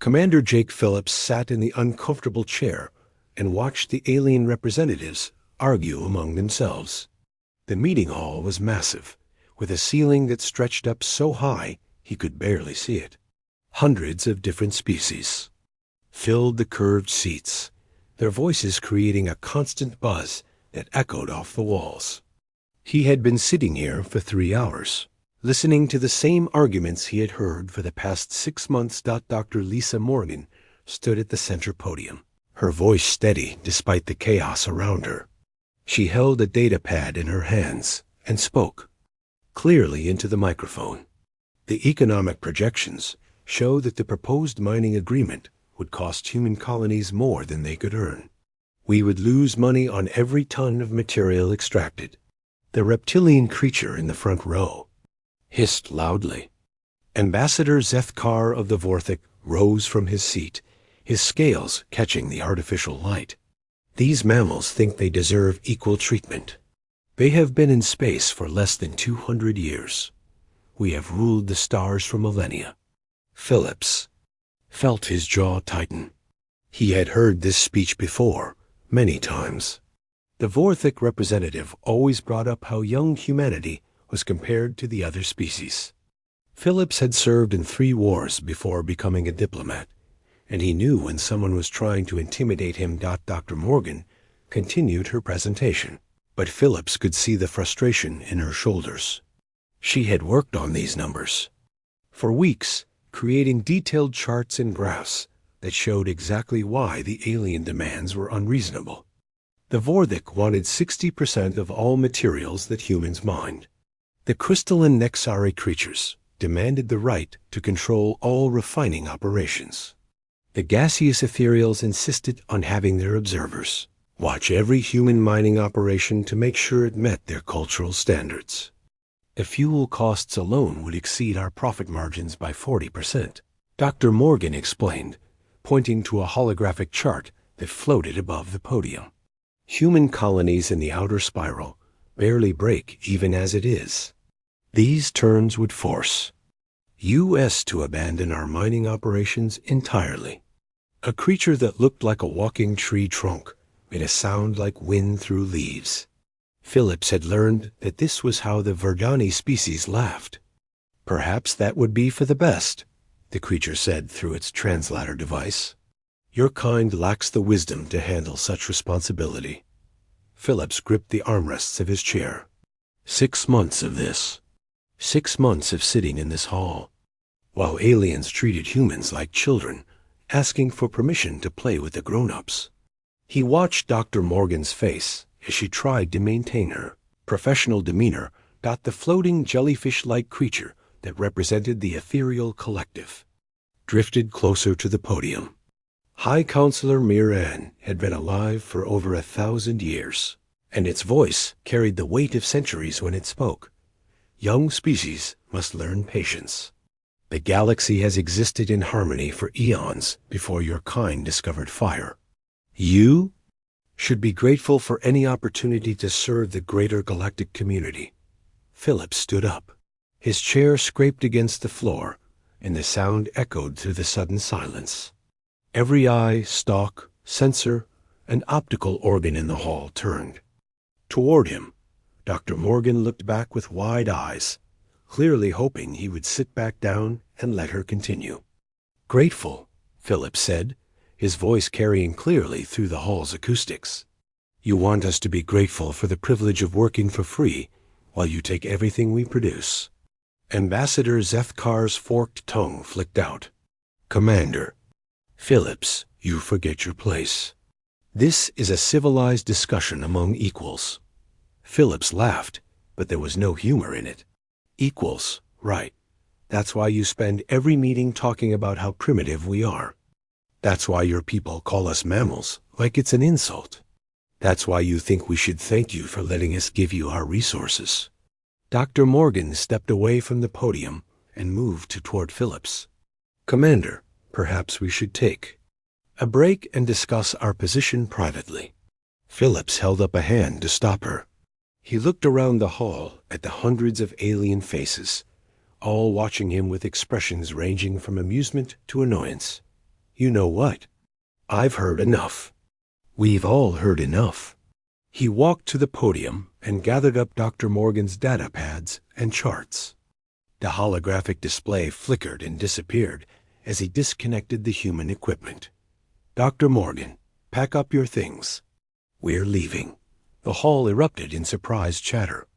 Commander Jake Phillips sat in the uncomfortable chair and watched the alien representatives argue among themselves. The meeting hall was massive, with a ceiling that stretched up so high he could barely see it. Hundreds of different species filled the curved seats, their voices creating a constant buzz that echoed off the walls. He had been sitting here for 3 hours, listening to the same arguments he had heard for the past 6 months. Dr. Lisa Morgan stood at the center podium, her voice steady despite the chaos around her. She held a data pad in her hands and spoke clearly into the microphone. The economic projections show that the proposed mining agreement would cost human colonies more than they could earn. We would lose money on every ton of material extracted. The reptilian creature in the front row hissed loudly. Ambassador Zethkar of the Vorthik rose from his seat, his scales catching the artificial light. These mammals think they deserve equal treatment. They have been in space for less than 200 years. We have ruled the stars for millennia. Phillips felt his jaw tighten. He had heard this speech before, many times. The Vorthik representative always brought up how young humanity was compared to the other species. Phillips had served in 3 wars before becoming a diplomat, and he knew when someone was trying to intimidate him. Dr. Morgan continued her presentation, but Phillips could see the frustration in her shoulders. She had worked on these numbers for weeks, creating detailed charts and graphs that showed exactly why the alien demands were unreasonable. The Vorthik wanted 60% of all materials that humans mined. The crystalline Nexari creatures demanded the right to control all refining operations. The gaseous ethereals insisted on having their observers watch every human mining operation to make sure it met their cultural standards. The fuel costs alone would exceed our profit margins by 40%, Dr. Morgan explained, pointing to a holographic chart that floated above the podium. Human colonies in the outer spiral barely break even as it is. These turns would force U.S. to abandon our mining operations entirely. A creature that looked like a walking tree trunk made a sound like wind through leaves. Phillips had learned that this was how the Verdani species laughed. Perhaps that would be for the best, the creature said through its translator device. Your kind lacks the wisdom to handle such responsibility. Phillips gripped the armrests of his chair. 6 months of this. 6 months of sitting in this hall, while aliens treated humans like children, asking for permission to play with the grown-ups. He watched Dr. Morgan's face as she tried to maintain her professional demeanor. The floating jellyfish-like creature that represented the ethereal collective drifted closer to the podium. High Counselor Miran had been alive for over 1,000 years, and its voice carried the weight of centuries when it spoke. Young species must learn patience. The galaxy has existed in harmony for eons before your kind discovered fire. You should be grateful for any opportunity to serve the greater galactic community. Phillips stood up. His chair scraped against the floor, and the sound echoed through the sudden silence. Every eye, stalk, sensor, and optical organ in the hall turned toward him. Dr. Morgan looked back with wide eyes, clearly hoping he would sit back down and let her continue. Grateful, Phillips said, his voice carrying clearly through the hall's acoustics. You want us to be grateful for the privilege of working for free while you take everything we produce. Ambassador Zethkar's forked tongue flicked out. Commander. Phillips, you forget your place. This is a civilized discussion among equals. Phillips laughed, but there was no humor in it. Equals, right. That's why you spend every meeting talking about how primitive we are. That's why your people call us mammals, like it's an insult. That's why you think we should thank you for letting us give you our resources. Dr. Morgan stepped away from the podium and moved toward Phillips. Commander, perhaps we should take a break and discuss our position privately. Phillips held up a hand to stop her. He looked around the hall at the hundreds of alien faces, all watching him with expressions ranging from amusement to annoyance. You know what? I've heard enough. We've all heard enough. He walked to the podium and gathered up Dr. Morgan's data pads and charts. The holographic display flickered and disappeared as he disconnected the human equipment. Dr. Morgan, pack up your things. We're leaving. The hall erupted in surprised chatter.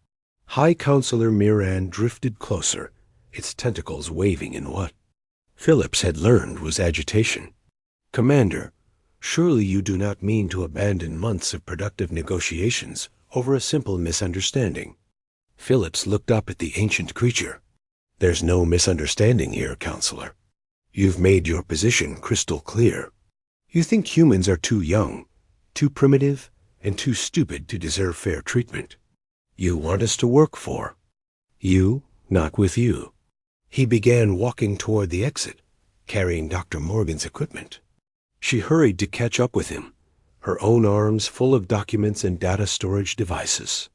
High Counselor Miran drifted closer, its tentacles waving in what Phillips had learned was agitation. Commander, surely you do not mean to abandon months of productive negotiations over a simple misunderstanding. Phillips looked up at the ancient creature. There's no misunderstanding here, Counselor. You've made your position crystal clear. You think humans are too young, too primitive, and too stupid to deserve fair treatment. You want us to work for. You, not with you. He began walking toward the exit, carrying Dr. Morgan's equipment. She hurried to catch up with him, her own arms full of documents and data storage devices.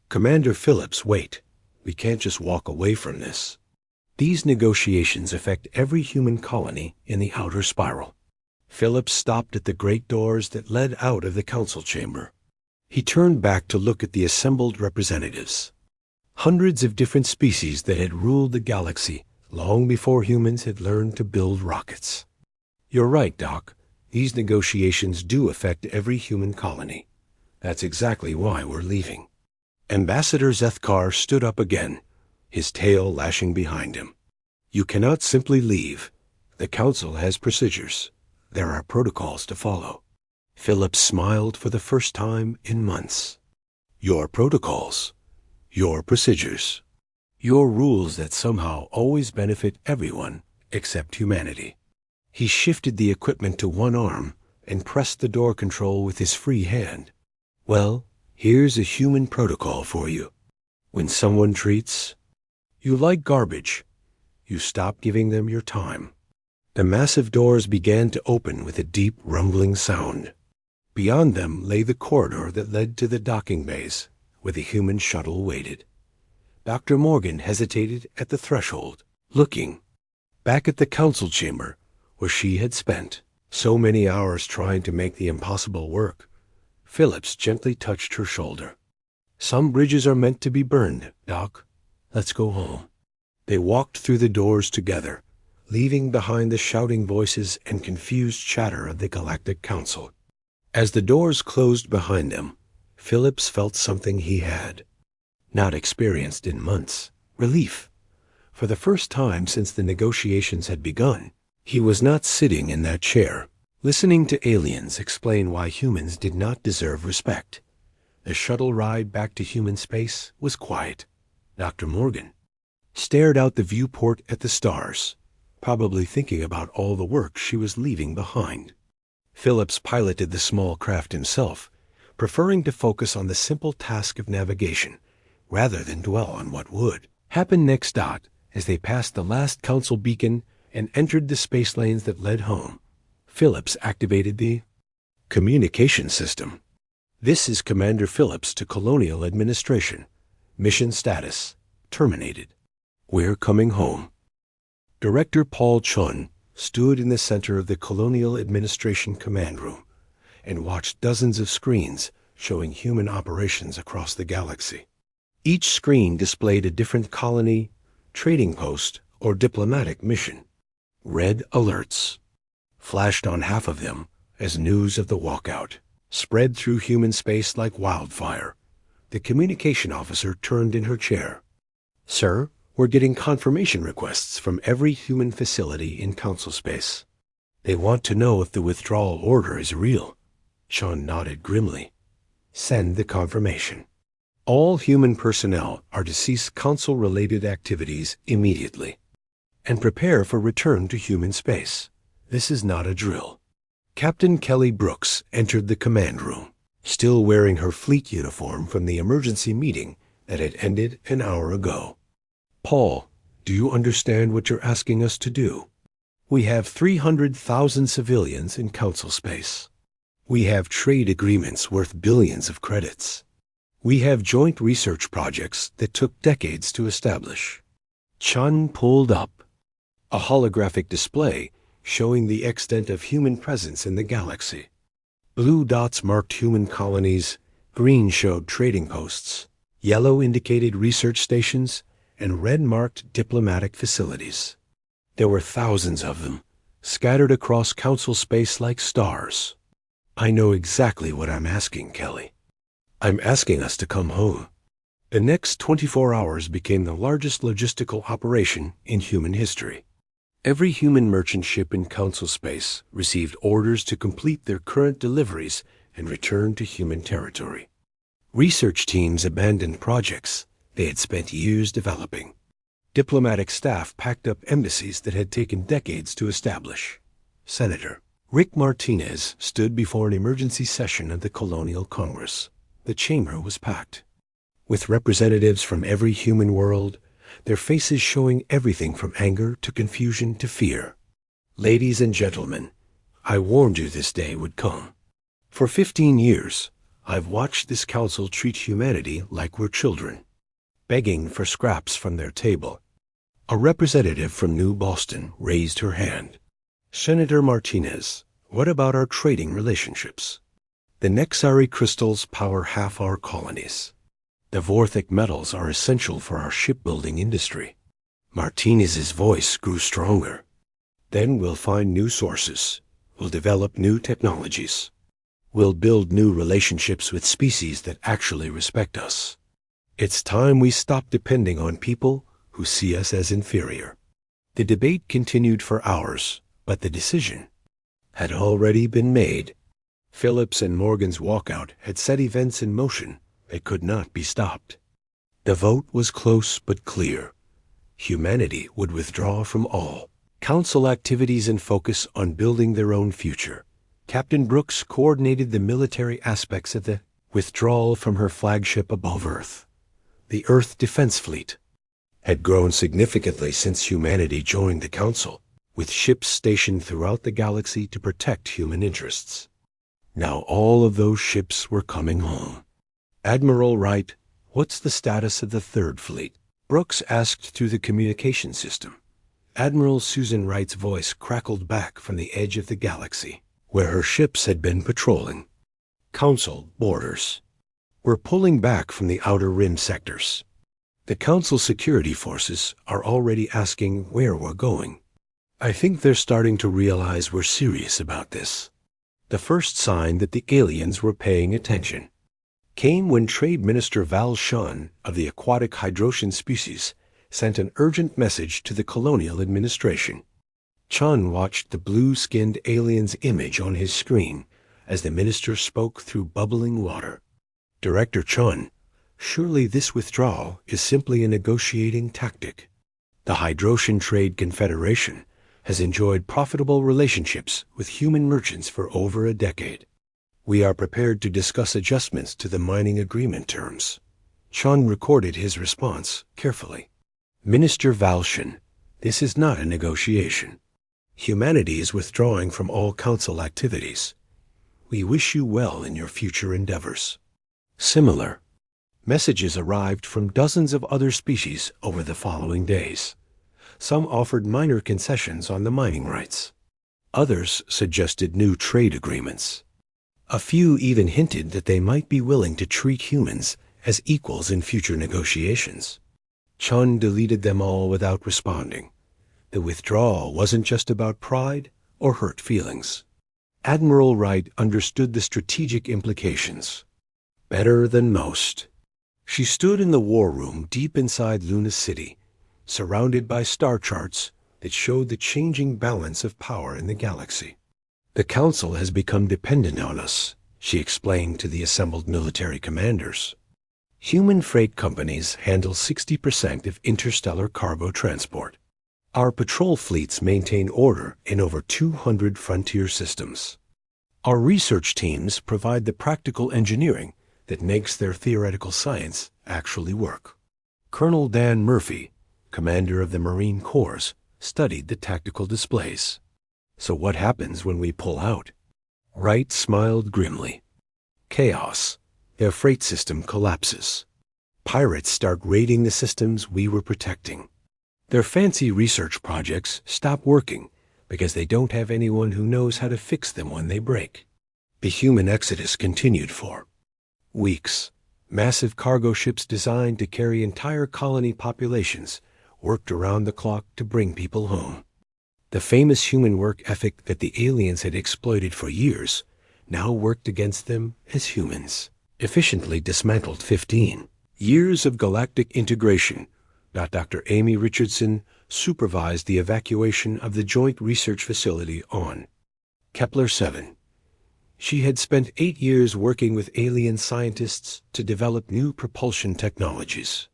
Commander Phillips, wait. We can't just walk away from this. These negotiations affect every human colony in the outer spiral. Phillips stopped at the great doors that led out of the council chamber. He turned back to look at the assembled representatives. Hundreds of different species that had ruled the galaxy long before humans had learned to build rockets. You're right, Doc. These negotiations do affect every human colony. That's exactly why we're leaving. Ambassador Zethkar stood up again, his tail lashing behind him. You cannot simply leave. The Council has procedures. There are protocols to follow. Phillips smiled for the first time in months. Your protocols. Your procedures. Your rules that somehow always benefit everyone except humanity. He shifted the equipment to one arm and pressed the door control with his free hand. Well, here's a human protocol for you. When someone treats you like garbage, you stop giving them your time. The massive doors began to open with a deep rumbling sound. Beyond them lay the corridor that led to the docking bays, where the human shuttle waited. Dr. Morgan hesitated at the threshold, looking back at the council chamber, where she had spent so many hours trying to make the impossible work. Phillips gently touched her shoulder. Some bridges are meant to be burned, Doc. Let's go home. They walked through the doors together, leaving behind the shouting voices and confused chatter of the Galactic Council. As the doors closed behind them, Phillips felt something he had not experienced in months: relief. For the first time since the negotiations had begun, he was not sitting in that chair, listening to aliens explain why humans did not deserve respect. The shuttle ride back to human space was quiet. Dr. Morgan stared out the viewport at the stars, probably thinking about all the work she was leaving behind. Phillips piloted the small craft himself, preferring to focus on the simple task of navigation, rather than dwell on what would happen next. As they passed the last council beacon and entered the space lanes that led home, Phillips activated the communication system. This is Commander Phillips to Colonial Administration. Mission status terminated. We're coming home. Director Paul Chun stood in the center of the Colonial Administration command room and watched dozens of screens showing human operations across the galaxy. Each screen displayed a different colony, trading post, or diplomatic mission. Red alerts flashed on half of them as news of the walkout spread through human space like wildfire. The communication officer turned in her chair. Sir, we're getting confirmation requests from every human facility in council space. They want to know if the withdrawal order is real. Sean nodded grimly. Send the confirmation. All human personnel are to cease council-related activities immediately and prepare for return to human space. This is not a drill. Captain Kelly Brooks entered the command room, still wearing her fleet uniform from the emergency meeting that had ended an hour ago. Paul, do you understand what you're asking us to do? We have 300,000 civilians in council space. We have trade agreements worth billions of credits. We have joint research projects that took decades to establish. Chun pulled up a holographic display showing the extent of human presence in the galaxy. Blue dots marked human colonies, green showed trading posts, yellow indicated research stations, and red marked diplomatic facilities. There were thousands of them, scattered across council space like stars. I know exactly what I'm asking, Kelly. I'm asking us to come home. The next 24 hours became the largest logistical operation in human history. Every human merchant ship in council space received orders to complete their current deliveries and return to human territory. Research teams abandoned projects they had spent years developing. Diplomatic staff packed up embassies that had taken decades to establish. Senator Rick Martinez stood before an emergency session of the Colonial Congress. The chamber was packed, with representatives from every human world, their faces showing everything from anger to confusion to fear. Ladies and gentlemen, I warned you this day would come. For 15 years, I've watched this council treat humanity like we're children, begging for scraps from their table. A representative from New Boston raised her hand. Senator Martinez, what about our trading relationships? The Nexari crystals power half our colonies. The Vorthic metals are essential for our shipbuilding industry. Martinez's voice grew stronger. Then we'll find new sources. We'll develop new technologies. We'll build new relationships with species that actually respect us. It's time we stop depending on people who see us as inferior. The debate continued for hours, but the decision had already been made. Phillips and Morgan's walkout had set events in motion that could not be stopped. The vote was close but clear. Humanity would withdraw from all council activities and focus on building their own future. Captain Brooks coordinated the military aspects of the withdrawal from her flagship above Earth. The Earth Defense Fleet had grown significantly since humanity joined the council, with ships stationed throughout the galaxy to protect human interests. Now all of those ships were coming home. Admiral Wright, what's the status of the Third Fleet? Brooks asked through the communication system. Admiral Susan Wright's voice crackled back from the edge of the galaxy, where her ships had been patrolling. Council orders. We're pulling back from the outer rim sectors. The Council security forces are already asking where we're going. I think they're starting to realize we're serious about this. The first sign that the aliens were paying attention came when Trade Minister Val Shun of the aquatic hydrocean species sent an urgent message to the Colonial Administration. Chun watched the blue-skinned alien's image on his screen as the minister spoke through bubbling water. Director Chun, surely this withdrawal is simply a negotiating tactic. The Hydrocean Trade Confederation has enjoyed profitable relationships with human merchants for over a decade. We are prepared to discuss adjustments to the mining agreement terms. Chun recorded his response carefully. Minister Valshin, this is not a negotiation. Humanity is withdrawing from all council activities. We wish you well in your future endeavors. Similar messages arrived from dozens of other species over the following days. Some offered minor concessions on the mining rights. Others suggested new trade agreements. A few even hinted that they might be willing to treat humans as equals in future negotiations. Chun deleted them all without responding. The withdrawal wasn't just about pride or hurt feelings. Admiral Wright understood the strategic implications better than most. She stood in the war room deep inside Luna City, surrounded by star charts that showed the changing balance of power in the galaxy. The Council has become dependent on us, she explained to the assembled military commanders. Human freight companies handle 60% of interstellar cargo transport. Our patrol fleets maintain order in over 200 frontier systems. Our research teams provide the practical engineering that makes their theoretical science actually work. Colonel Dan Murphy, commander of the Marine Corps, studied the tactical displays. So what happens when we pull out? Wright smiled grimly. Chaos. Their freight system collapses. Pirates start raiding the systems we were protecting. Their fancy research projects stop working because they don't have anyone who knows how to fix them when they break. The human exodus continued for weeks. Massive cargo ships designed to carry entire colony populations worked around the clock to bring people home. The famous human work ethic that the aliens had exploited for years now worked against them as humans. Efficiently dismantled 15 years of galactic integration. Dr. Amy Richardson supervised the evacuation of the Joint Research Facility on Kepler-7. She had spent 8 years working with alien scientists to develop new propulsion technologies.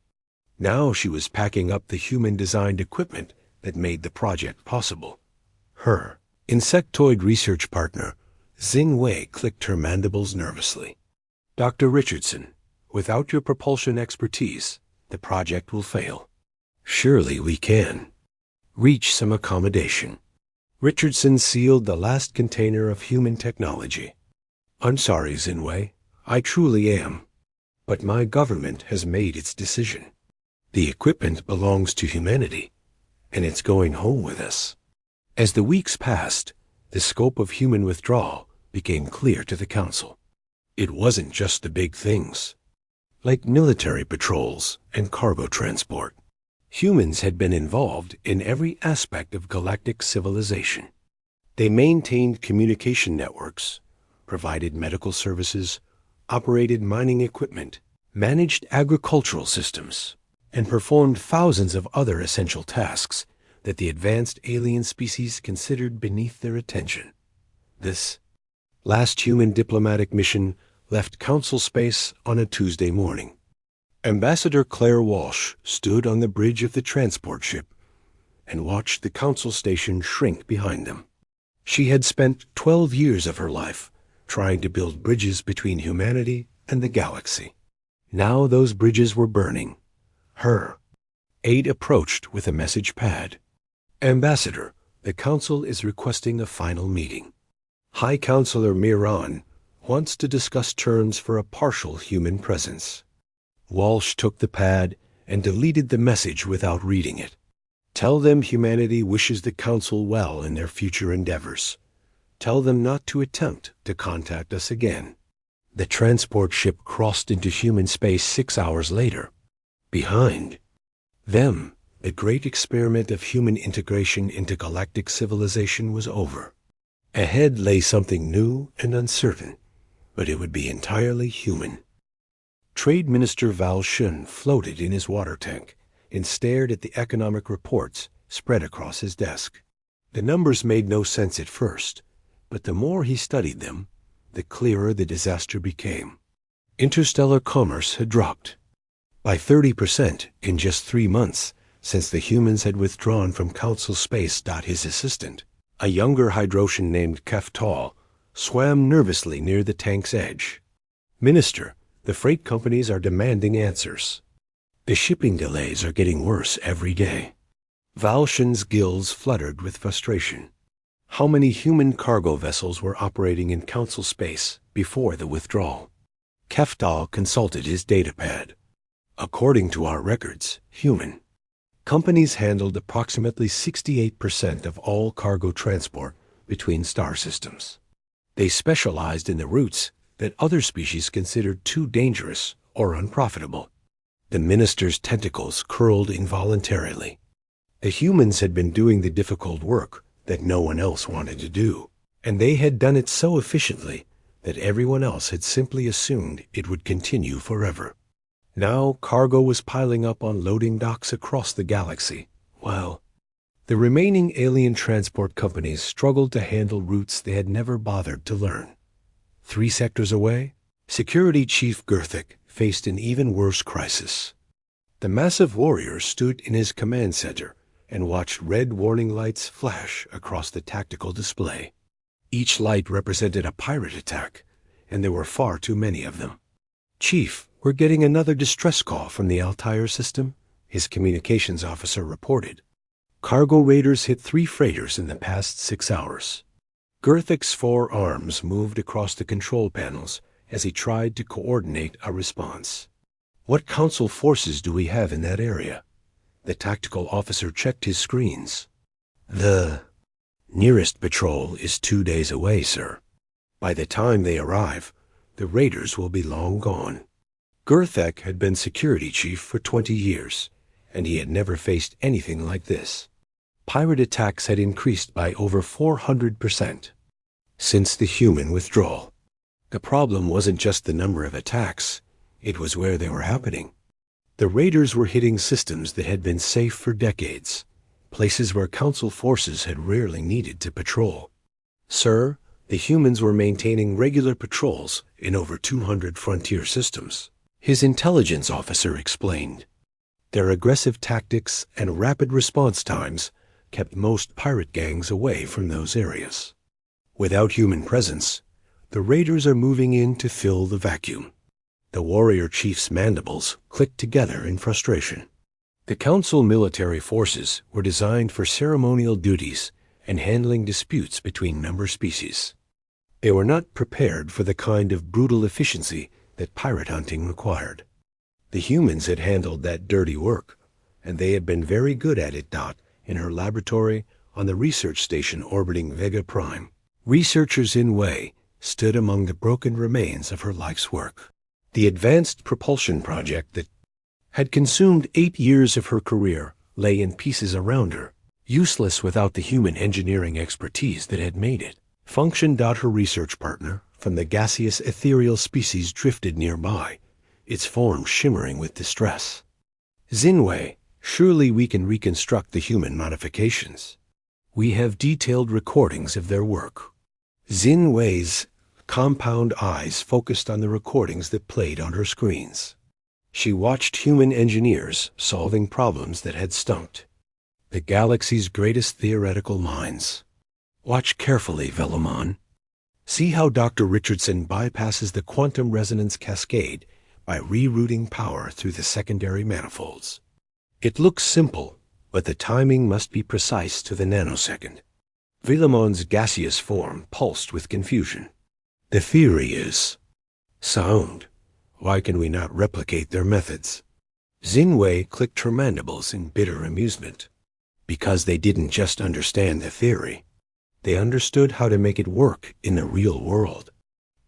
Now she was packing up the human-designed equipment that made the project possible. Her insectoid research partner, Xing Wei, clicked her mandibles nervously. Dr. Richardson, without your propulsion expertise, the project will fail. Surely we can reach some accommodation. Richardson sealed the last container of human technology. I'm sorry, Xinwei. I truly am. But my government has made its decision. The equipment belongs to humanity, and it's going home with us. As the weeks passed, the scope of human withdrawal became clear to the Council. It wasn't just the big things, like military patrols and cargo transport. Humans had been involved in every aspect of galactic civilization. They maintained communication networks, provided medical services, operated mining equipment, managed agricultural systems, and performed thousands of other essential tasks that the advanced alien species considered beneath their attention. This last human diplomatic mission left Council space on a Tuesday morning. Ambassador Claire Walsh stood on the bridge of the transport ship and watched the Council station shrink behind them. She had spent 12 years of her life trying to build bridges between humanity and the galaxy. Now those bridges were burning. Her aide approached with a message pad. Ambassador, the Council is requesting a final meeting. High Counselor Miran wants to discuss terms for a partial human presence. Walsh took the pad and deleted the message without reading it. Tell them humanity wishes the Council well in their future endeavors. Tell them not to attempt to contact us again. The transport ship crossed into human space 6 hours later. Behind them, the great experiment of human integration into galactic civilization was over. Ahead lay something new and uncertain, but it would be entirely human. Trade Minister Val Shun floated in his water tank and stared at the economic reports spread across his desk. The numbers made no sense at first, but the more he studied them, the clearer the disaster became. Interstellar commerce had dropped by 30% in just 3 months since the humans had withdrawn from Council space. His assistant, a younger Hydrosian named Keftal, swam nervously near the tank's edge. Minister, the freight companies are demanding answers. The shipping delays are getting worse every day. Valshin's gills fluttered with frustration. How many human cargo vessels were operating in Council space before the withdrawal? Keftal consulted his datapad. According to our records, human companies handled approximately 68% of all cargo transport between star systems. They specialized in the routes that other species considered too dangerous or unprofitable. The minister's tentacles curled involuntarily. The humans had been doing the difficult work that no one else wanted to do, and they had done it so efficiently that everyone else had simply assumed it would continue forever. Now cargo was piling up on loading docks across the galaxy, while the remaining alien transport companies struggled to handle routes they had never bothered to learn. 3 sectors away, Security Chief Gerthic faced an even worse crisis. The massive warrior stood in his command center and watched red warning lights flash across the tactical display. Each light represented a pirate attack, and there were far too many of them. Chief, we're getting another distress call from the Altair system, his communications officer reported. Cargo raiders hit 3 freighters in the past 6 hours. Gerthic's 4 arms moved across the control panels as he tried to coordinate a response. What Council forces do we have in that area? The tactical officer checked his screens. The Nearest patrol is 2 days away, sir. By the time they arrive, the raiders will be long gone. Gerthek had been security chief for 20 years, and he had never faced anything like this. Pirate attacks had increased by over 400% since the human withdrawal. The problem wasn't just the number of attacks, it was where they were happening. The raiders were hitting systems that had been safe for decades, places where Council forces had rarely needed to patrol. Sir, the humans were maintaining regular patrols in over 200 frontier systems, his intelligence officer explained. Their aggressive tactics and rapid response times kept most pirate gangs away from those areas. Without human presence, the raiders are moving in to fill the vacuum. The warrior chief's mandibles clicked together in frustration. The Council military forces were designed for ceremonial duties and handling disputes between member species. They were not prepared for the kind of brutal efficiency that pirate hunting required. The humans had handled that dirty work, and they had been very good at it. In her laboratory on the research station orbiting Vega Prime, researchers in Wei stood among the broken remains of her life's work. The advanced propulsion project that had consumed 8 years of her career lay in pieces around her, useless without the human engineering expertise that had made it. Function. Her research partner from the gaseous ethereal species drifted nearby, its form shimmering with distress. Xinwei, surely we can reconstruct the human modifications. We have detailed recordings of their work. Xinwei's compound eyes focused on the recordings that played on her screens. She watched human engineers solving problems that had stumped the galaxy's greatest theoretical minds. Watch carefully, Velomon. See how Dr. Richardson bypasses the quantum resonance cascade by rerouting power through the secondary manifolds. It looks simple, but the timing must be precise to the nanosecond. Velomon's gaseous form pulsed with confusion. The theory is sound. Why can we not replicate their methods? Xinwei clicked her mandibles in bitter amusement. Because they didn't just understand the theory. They understood how to make it work in the real world.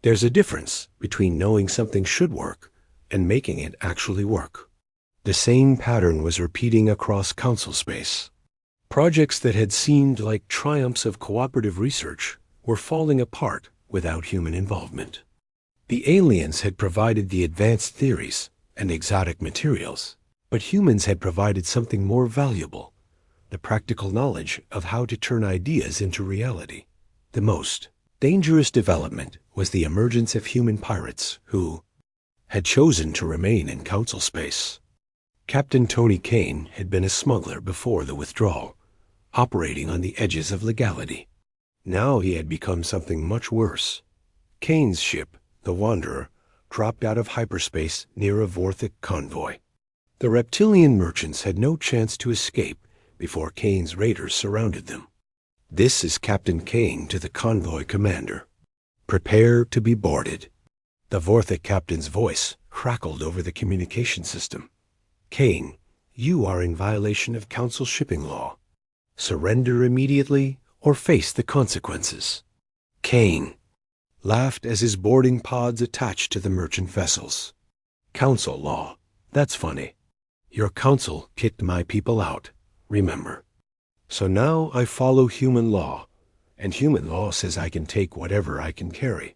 There's a difference between knowing something should work and making it actually work. The same pattern was repeating across Council space. Projects that had seemed like triumphs of cooperative research were falling apart without human involvement. The aliens had provided the advanced theories and exotic materials, but humans had provided something more valuable, the practical knowledge of how to turn ideas into reality. The most dangerous development was the emergence of human pirates who had chosen to remain in Council space. Captain Tony Kane had been a smuggler before the withdrawal, operating on the edges of legality. Now he had become something much worse. Kane's ship, the Wanderer, dropped out of hyperspace near a Vorthic convoy. The reptilian merchants had no chance to escape before Kane's raiders surrounded them. This is Captain Kane to the convoy commander. Prepare to be boarded. The Vorthic captain's voice crackled over the communication system. Kane, you are in violation of Council shipping law. Surrender immediately or face the consequences. Kane laughed as his boarding pods attached to the merchant vessels. Council law. That's funny. Your council kicked my people out, remember. So now I follow human law, and human law says I can take whatever I can carry.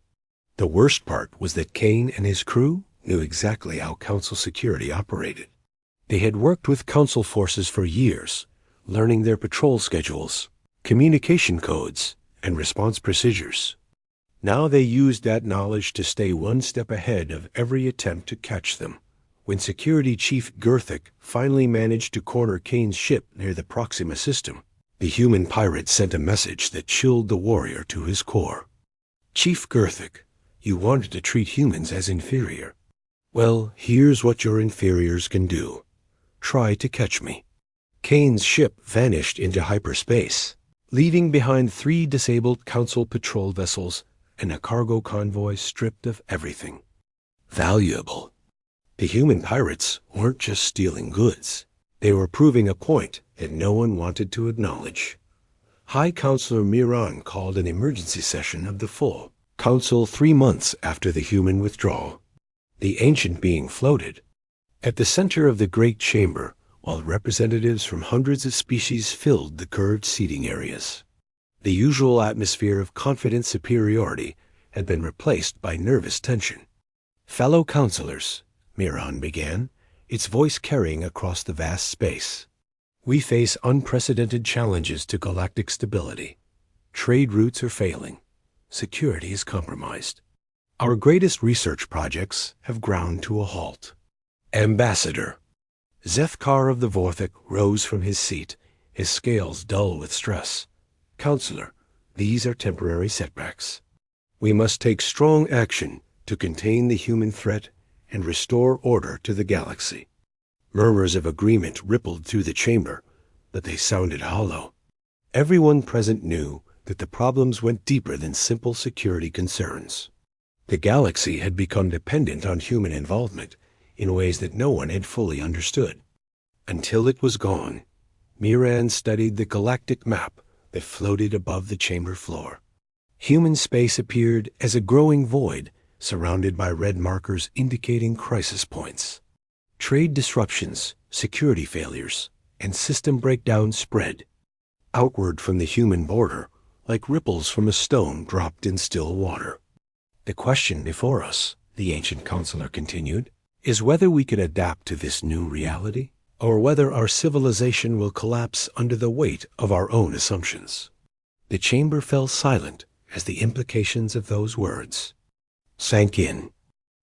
The worst part was that Kane and his crew knew exactly how Council security operated. They had worked with Council forces for years, learning their patrol schedules, communication codes, and response procedures. Now they used that knowledge to stay one step ahead of every attempt to catch them. When Security Chief Gerthek finally managed to corner Kane's ship near the Proxima system, the human pirate sent a message that chilled the warrior to his core. Chief Gerthek, you wanted to treat humans as inferior. Well, here's what your inferiors can do. Try to catch me. Kane's ship vanished into hyperspace, leaving behind 3 disabled Council patrol vessels and a cargo convoy stripped of everything valuable. The human pirates weren't just stealing goods. They were proving a point that no one wanted to acknowledge. High Counselor Miran called an emergency session of the full Council 3 months after the human withdrawal. The ancient being floated at the center of the great chamber, while representatives from hundreds of species filled the curved seating areas. The usual atmosphere of confident superiority had been replaced by nervous tension. "Fellow counselors," Miran began, its voice carrying across the vast space, "we face unprecedented challenges to galactic stability. Trade routes are failing. Security is compromised. Our greatest research projects have ground to a halt." Ambassador Zethkar of the Vorthik rose from his seat, his scales dull with stress. "Counselor, these are temporary setbacks. We must take strong action to contain the human threat and restore order to the galaxy." Murmurs of agreement rippled through the chamber, but they sounded hollow. Everyone present knew that the problems went deeper than simple security concerns. The galaxy had become dependent on human involvement in ways that no one had fully understood. Until it was gone, Miran studied the galactic map that floated above the chamber floor. Human space appeared as a growing void surrounded by red markers indicating crisis points. Trade disruptions, security failures, and system breakdowns spread outward from the human border like ripples from a stone dropped in still water. "The question before us," the ancient counselor continued, "is whether we can adapt to this new reality, or whether our civilization will collapse under the weight of our own assumptions." The chamber fell silent as the implications of those words sank in.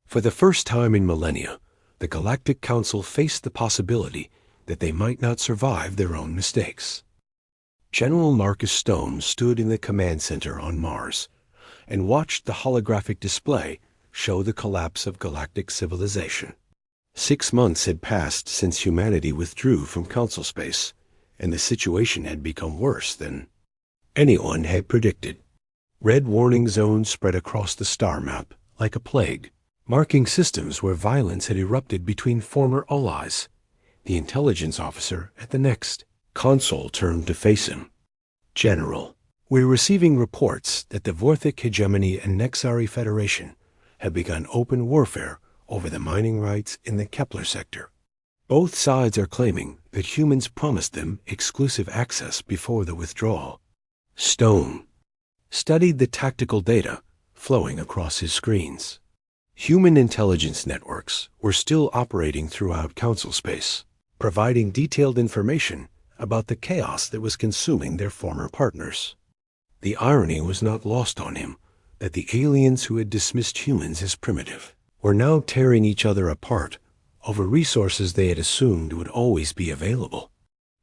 For the first time in millennia, the Galactic Council faced the possibility that they might not survive their own mistakes. General Marcus Stone stood in the command center on Mars and watched the holographic display show the collapse of galactic civilization. 6 months had passed since humanity withdrew from Council space, and the situation had become worse than anyone had predicted. Red warning zones spread across the star map like a plague, marking systems where violence had erupted between former allies. The intelligence officer at the next console turned to face him. "General, we're receiving reports that the Vorthik hegemony and Nexari Federation have begun open warfare over the mining rights in the Kepler sector. Both sides are claiming that humans promised them exclusive access before the withdrawal." Stone studied the tactical data flowing across his screens. Human intelligence networks were still operating throughout Council space, providing detailed information about the chaos that was consuming their former partners. The irony was not lost on him that the aliens who had dismissed humans as primitive were now tearing each other apart over resources they had assumed would always be available.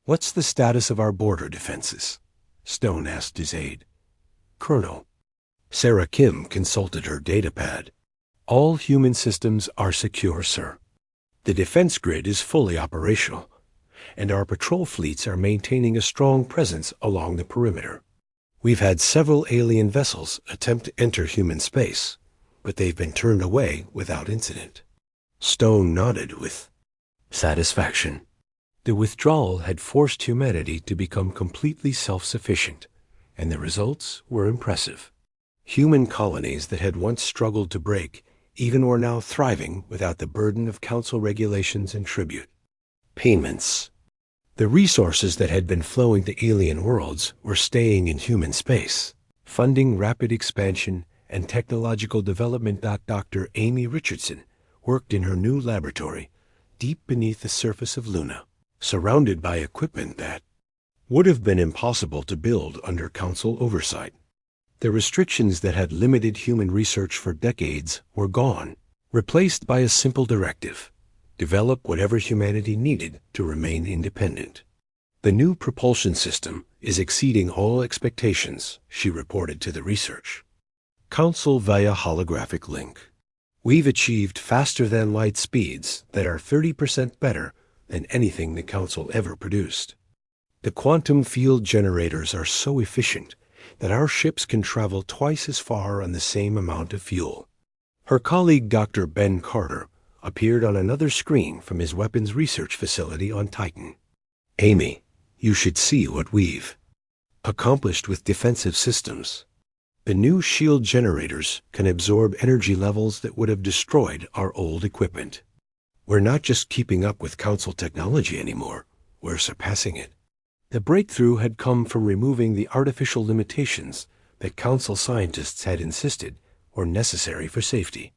"What's the status of our border defenses?" Stone asked his aide. "Colonel." Sarah Kim consulted her datapad. "All human systems are secure, sir. The defense grid is fully operational, and our patrol fleets are maintaining a strong presence along the perimeter. We've had several alien vessels attempt to enter human space, but they've been turned away without incident." Stone nodded with satisfaction. The withdrawal had forced humanity to become completely self-sufficient, and the results were impressive. Human colonies that had once struggled to break even were now thriving without the burden of council regulations and tribute. Payments. The resources that had been flowing to alien worlds were staying in human space, funding rapid expansion and technological development. Dr. Amy Richardson worked in her new laboratory deep beneath the surface of Luna, surrounded by equipment that would have been impossible to build under council oversight. The restrictions that had limited human research for decades were gone, replaced by a simple directive: develop whatever humanity needed to remain independent. "The new propulsion system is exceeding all expectations," she reported to the research council via holographic link. "We've achieved faster-than-light speeds that are 30% better than anything the council ever produced. The quantum field generators are so efficient that our ships can travel twice as far on the same amount of fuel." Her colleague Dr. Ben Carter appeared on another screen from his weapons research facility on Titan. "Amy, you should see what we've accomplished with defensive systems. The new shield generators can absorb energy levels that would have destroyed our old equipment. We're not just keeping up with Council technology anymore, we're surpassing it. The breakthrough had come from removing the artificial limitations that Council scientists had insisted were necessary for safety.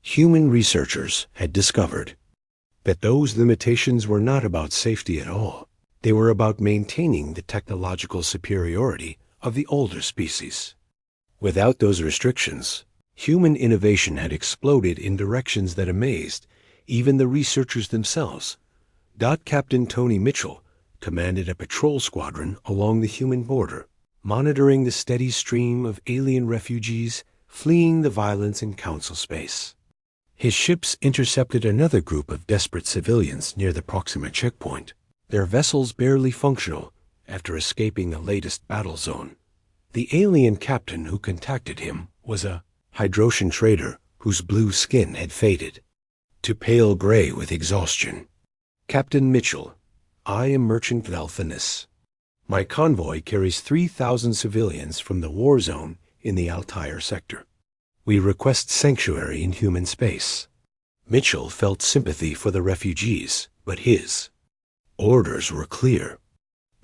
Human researchers had discovered that those limitations were not about safety at all. They were about maintaining the technological superiority of the older species. Without those restrictions, human innovation had exploded in directions that amazed even the researchers themselves. Captain Tony Mitchell commanded a patrol squadron along the human border, monitoring the steady stream of alien refugees fleeing the violence in Council space. His ships intercepted another group of desperate civilians near the Proxima checkpoint, their vessels barely functional after escaping the latest battle zone. The alien captain who contacted him was a Hydrosian trader whose blue skin had faded to pale gray with exhaustion. Captain Mitchell, I am Merchant Valthanis. My convoy carries 3,000 civilians from the war zone in the Altair sector. We request sanctuary in human space. Mitchell felt sympathy for the refugees, but his orders were clear.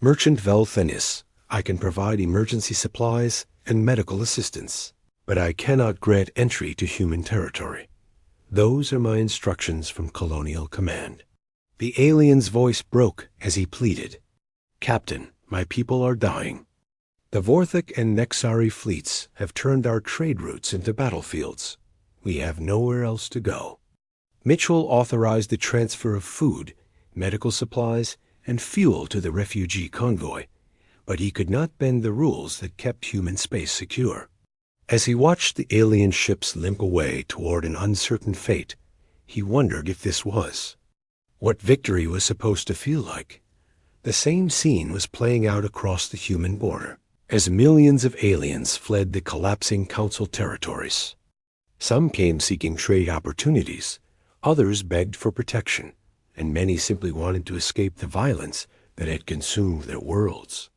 Merchant Valthanis, I can provide emergency supplies and medical assistance, but I cannot grant entry to human territory. Those are my instructions from Colonial Command. The alien's voice broke as he pleaded. Captain, my people are dying. The Vorthik and Nexari fleets have turned our trade routes into battlefields. We have nowhere else to go. Mitchell authorized the transfer of food, medical supplies, and fuel to the refugee convoy, but he could not bend the rules that kept human space secure. As he watched the alien ships limp away toward an uncertain fate, he wondered if this was what victory was supposed to feel like. The same scene was playing out across the human border, as millions of aliens fled the collapsing Council territories. Some came seeking trade opportunities, others begged for protection, and many simply wanted to escape the violence that had consumed their worlds.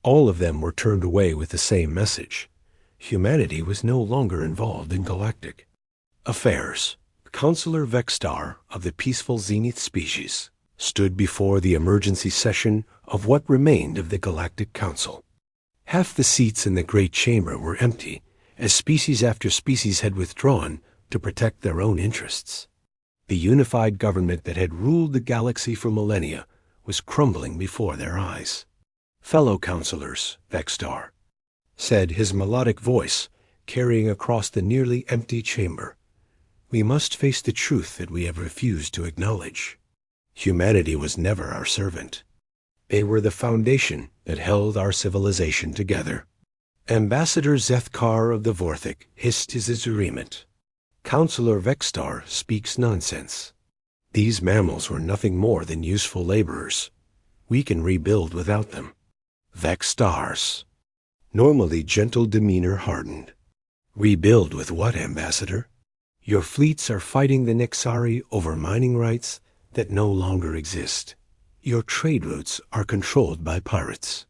All of them were turned away with the same message. Humanity was no longer involved in galactic affairs. Counselor Vexstar of the peaceful Zenith species stood before the emergency session of what remained of the Galactic Council. Half the seats in the Great Chamber were empty, as species after species had withdrawn to protect their own interests. The unified government that had ruled the galaxy for millennia was crumbling before their eyes. Fellow counselors, Vexstar said, his melodic voice carrying across the nearly empty chamber, we must face the truth that we have refused to acknowledge. Humanity was never our servant. They were the foundation that held our civilization together. Ambassador Zethkar of the Vorthik hissed his disagreement. Counselor Vexstar speaks nonsense. These mammals were nothing more than useful laborers. We can rebuild without them. Vexstar's normally gentle demeanor hardened. Rebuild with what, Ambassador? Your fleets are fighting the Nexari over mining rights that no longer exist. Your trade routes are controlled by pirates.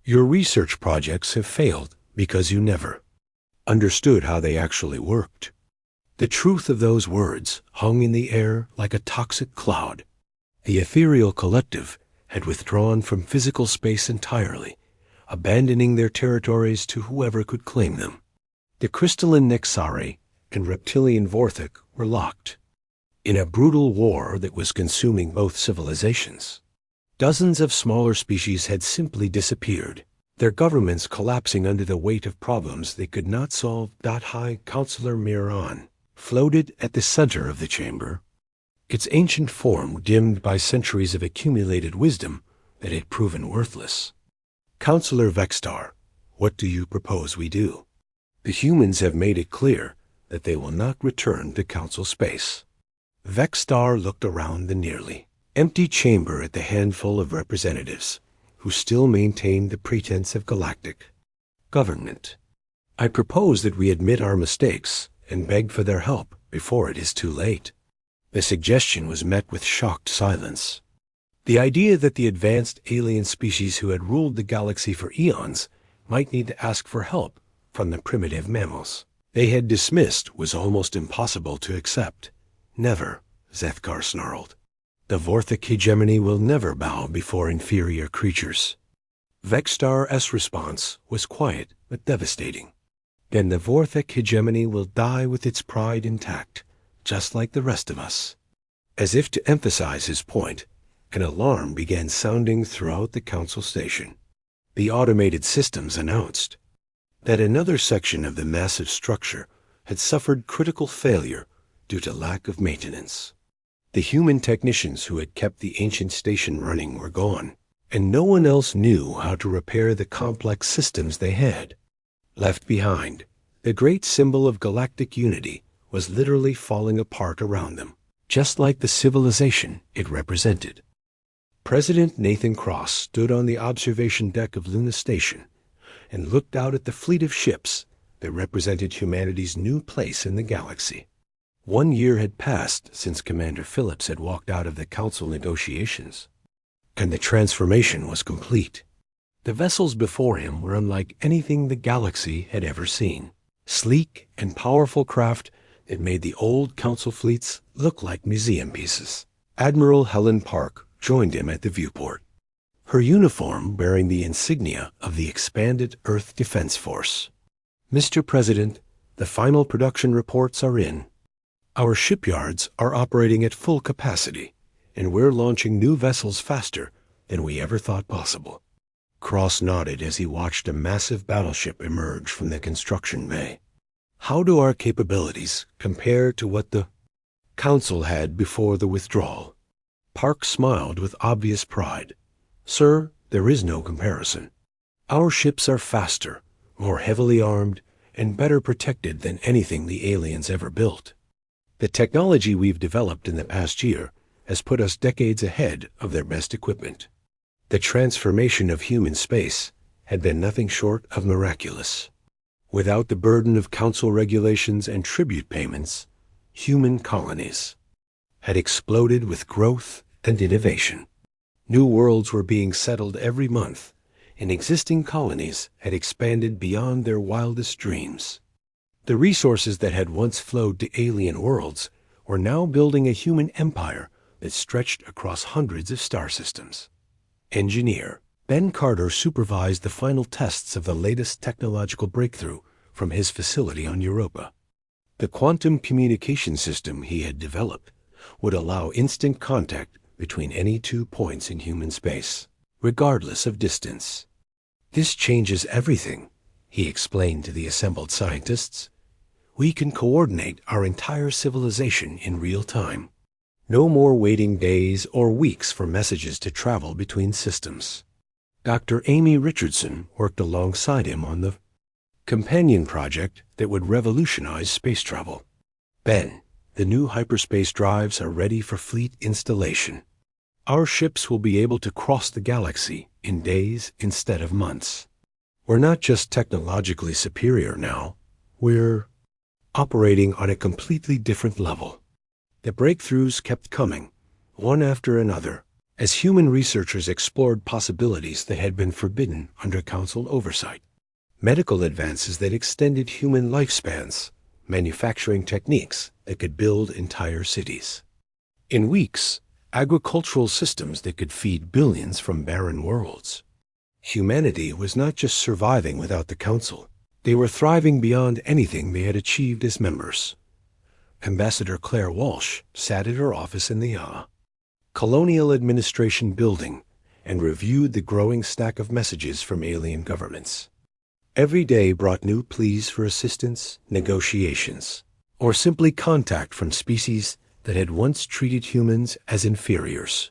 Your research projects have failed because you never understood how they actually worked. The truth of those words hung in the air like a toxic cloud. The ethereal collective had withdrawn from physical space entirely, abandoning their territories to whoever could claim them. The crystalline Nexari and reptilian Vorthik were locked in a brutal war that was consuming both civilizations. Dozens of smaller species had simply disappeared, their governments collapsing under the weight of problems they could not solve. High Counselor Miran floated at the center of the chamber, its ancient form dimmed by centuries of accumulated wisdom that had proven worthless. Counselor Vexstar, what do you propose we do? The humans have made it clear that they will not return to Council space. Vexstar looked around the nearly empty chamber at the handful of representatives who still maintained the pretense of galactic government. I propose that we admit our mistakes and beg for their help before it is too late. The suggestion was met with shocked silence. The idea that the advanced alien species who had ruled the galaxy for eons might need to ask for help from the primitive mammals they had dismissed was almost impossible to accept. Never, Zethkar snarled. The Vorthic hegemony will never bow before inferior creatures. Vexstar's response was quiet but devastating. Then the Vorthic hegemony will die with its pride intact, just like the rest of us. As if to emphasize his point, an alarm began sounding throughout the council station. The automated systems announced that another section of the massive structure had suffered critical failure due to lack of maintenance. The human technicians who had kept the ancient station running were gone, and no one else knew how to repair the complex systems they had. Left behind, the great symbol of galactic unity was literally falling apart around them, just like the civilization it represented. President Nathan Cross stood on the observation deck of Luna Station and looked out at the fleet of ships that represented humanity's new place in the galaxy. 1 year had passed since Commander Phillips had walked out of the council negotiations, and the transformation was complete. The vessels before him were unlike anything the galaxy had ever seen. Sleek and powerful craft that made the old council fleets look like museum pieces. Admiral Helen Park joined him at the viewport, her uniform bearing the insignia of the expanded Earth Defense Force. Mr. President, the final production reports are in. Our shipyards are operating at full capacity, and we're launching new vessels faster than we ever thought possible. Cross nodded as he watched a massive battleship emerge from the construction bay. How do our capabilities compare to what the Council had before the withdrawal? Park smiled with obvious pride. Sir, there is no comparison. Our ships are faster, more heavily armed, and better protected than anything the aliens ever built. The technology we've developed in the past year has put us decades ahead of their best equipment. The transformation of human space had been nothing short of miraculous. Without the burden of council regulations and tribute payments, human colonies had exploded with growth and innovation. New worlds were being settled every month, and existing colonies had expanded beyond their wildest dreams. The resources that had once flowed to alien worlds were now building a human empire that stretched across hundreds of star systems. Engineer Ben Carter supervised the final tests of the latest technological breakthrough from his facility on Europa. The quantum communication system he had developed would allow instant contact between any 2 points in human space, regardless of distance. This changes everything, he explained to the assembled scientists. We can coordinate our entire civilization in real time. No more waiting days or weeks for messages to travel between systems. Dr. Amy Richardson worked alongside him on the companion project that would revolutionize space travel. Ben, the new hyperspace drives are ready for fleet installation. Our ships will be able to cross the galaxy in days instead of months. We're not just technologically superior now, we're operating on a completely different level. The breakthroughs kept coming, one after another, as human researchers explored possibilities that had been forbidden under council oversight. Medical advances that extended human lifespans, manufacturing techniques that could build entire cities. In weeks, agricultural systems that could feed billions from barren worlds. Humanity was not just surviving without the council. They were thriving beyond anything they had achieved as members. Ambassador Claire Walsh sat at her office in the Colonial Administration building and reviewed the growing stack of messages from alien governments. Every day brought new pleas for assistance, negotiations, or simply contact from species that had once treated humans as inferiors.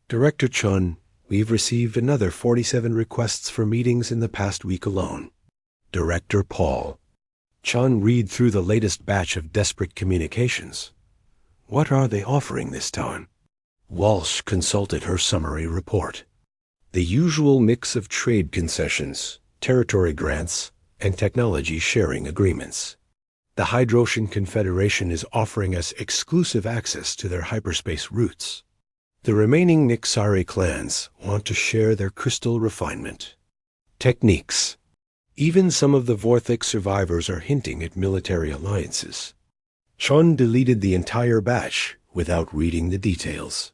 Director Chun, we've received another 47 requests for meetings in the past week alone. Director Paul. Chun read through the latest batch of desperate communications. What are they offering this time? Walsh consulted her summary report. The usual mix of trade concessions, territory grants, and technology sharing agreements. The Hydrosian Confederation is offering us exclusive access to their hyperspace routes. The remaining Nixari clans want to share their crystal refinement techniques. Even some of the Vorthix survivors are hinting at military alliances. Sean deleted the entire batch without reading the details.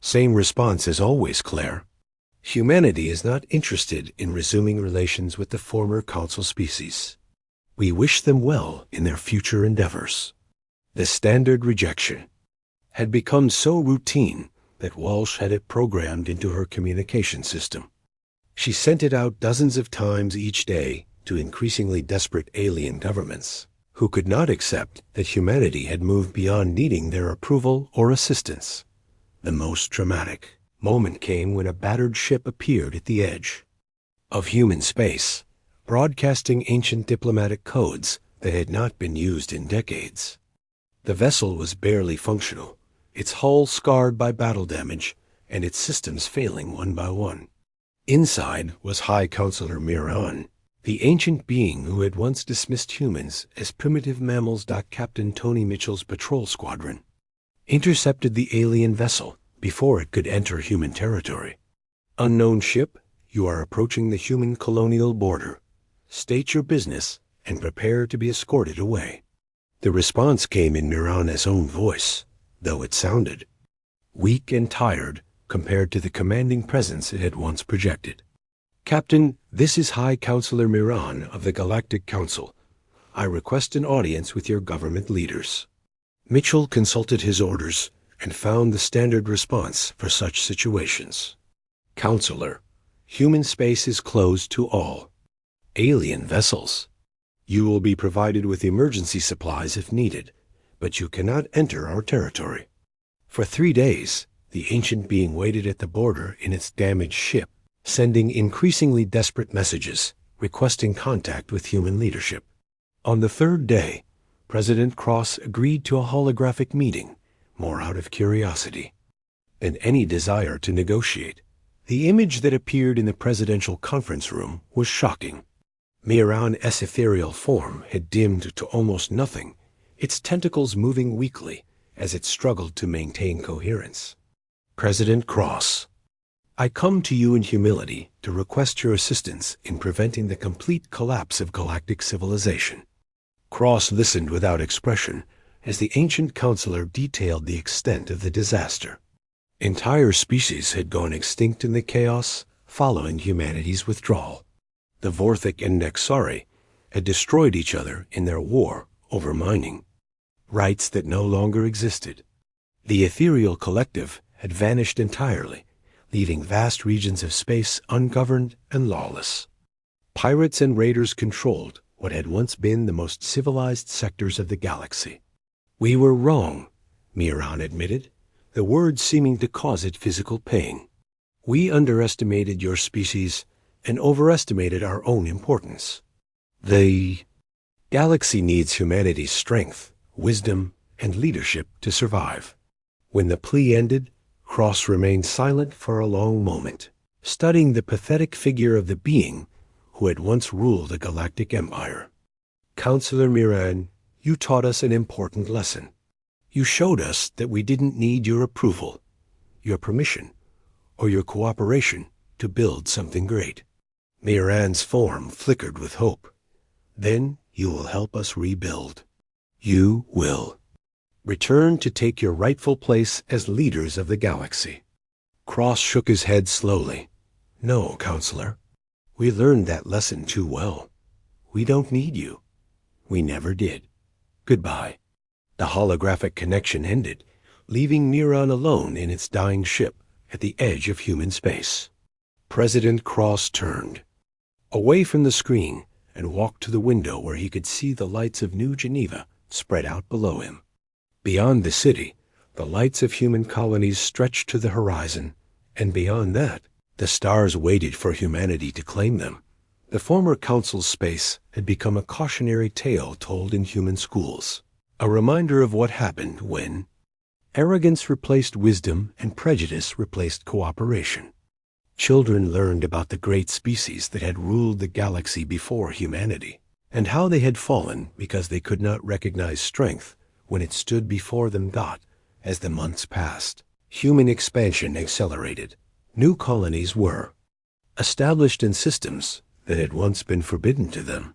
Same response as always, Claire. Humanity is not interested in resuming relations with the former council species. We wish them well in their future endeavors. The standard rejection had become so routine that Walsh had it programmed into her communication system. She sent it out dozens of times each day to increasingly desperate alien governments who could not accept that humanity had moved beyond needing their approval or assistance. The most dramatic moment came when a battered ship appeared at the edge of human space, broadcasting ancient diplomatic codes that had not been used in decades. The vessel was barely functional, its hull scarred by battle damage and its systems failing one by one. Inside was High Counselor Miran, the ancient being who had once dismissed humans as primitive mammals. Captain Tony Mitchell's patrol squadron intercepted the alien vessel before it could enter human territory. Unknown ship, you are approaching the human colonial border. State your business and prepare to be escorted away. The response came in Miran's own voice, though it sounded weak and tired compared to the commanding presence it had once projected. Captain, this is High Counselor Miran of the Galactic Council. I request an audience with your government leaders. Mitchell consulted his orders and found the standard response for such situations. Counselor, human space is closed to all alien vessels. You will be provided with emergency supplies if needed, but you cannot enter our territory. For 3 days, the ancient being waited at the border in its damaged ship, sending increasingly desperate messages, requesting contact with human leadership. On the 3rd day, President Cross agreed to a holographic meeting, more out of curiosity than any desire to negotiate. The image that appeared in the presidential conference room was shocking. Miran's ethereal form had dimmed to almost nothing, its tentacles moving weakly as it struggled to maintain coherence. President Cross, I come to you in humility to request your assistance in preventing the complete collapse of galactic civilization. Cross listened without expression as the ancient counselor detailed the extent of the disaster. Entire species had gone extinct in the chaos following humanity's withdrawal. The Vorthik and Nexari had destroyed each other in their war over mining, rights that no longer existed. The ethereal collective had vanished entirely, leaving vast regions of space ungoverned and lawless. Pirates and raiders controlled what had once been the most civilized sectors of the galaxy. We were wrong, Miran admitted, the words seeming to cause it physical pain. We underestimated your species and overestimated our own importance. The galaxy needs humanity's strength, wisdom, and leadership to survive. When the plea ended, Cross remained silent for a long moment, studying the pathetic figure of the being who had once ruled a galactic empire. Counselor Miran, you taught us an important lesson. You showed us that we didn't need your approval, your permission, or your cooperation to build something great. Miran's form flickered with hope. Then you will help us rebuild. You will return to take your rightful place as leaders of the galaxy. Cross shook his head slowly. No, Counselor. We learned that lesson too well. We don't need you. We never did. Goodbye. The holographic connection ended, leaving Miran alone in its dying ship at the edge of human space. President Cross turned away from the screen and walked to the window where he could see the lights of New Geneva spread out below him. Beyond the city, the lights of human colonies stretched to the horizon, and beyond that, the stars waited for humanity to claim them. The former council's space had become a cautionary tale told in human schools, a reminder of what happened when arrogance replaced wisdom and prejudice replaced cooperation. Children learned about the great species that had ruled the galaxy before humanity, and how they had fallen because they could not recognize strength when it stood before them. As the months passed, human expansion accelerated. New colonies were established in systems that had once been forbidden to them.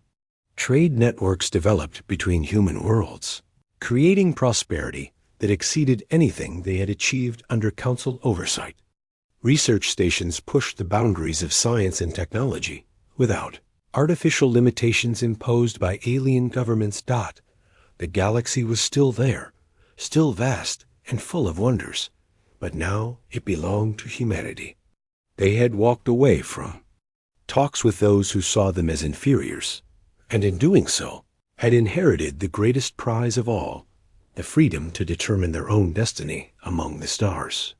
Trade networks developed between human worlds, creating prosperity that exceeded anything they had achieved under council oversight. Research stations pushed the boundaries of science and technology without artificial limitations imposed by alien governments. The galaxy was still there, still vast and full of wonders, but now it belonged to humanity. They had walked away from talks with those who saw them as inferiors, and in doing so, had inherited the greatest prize of all, the freedom to determine their own destiny among the stars.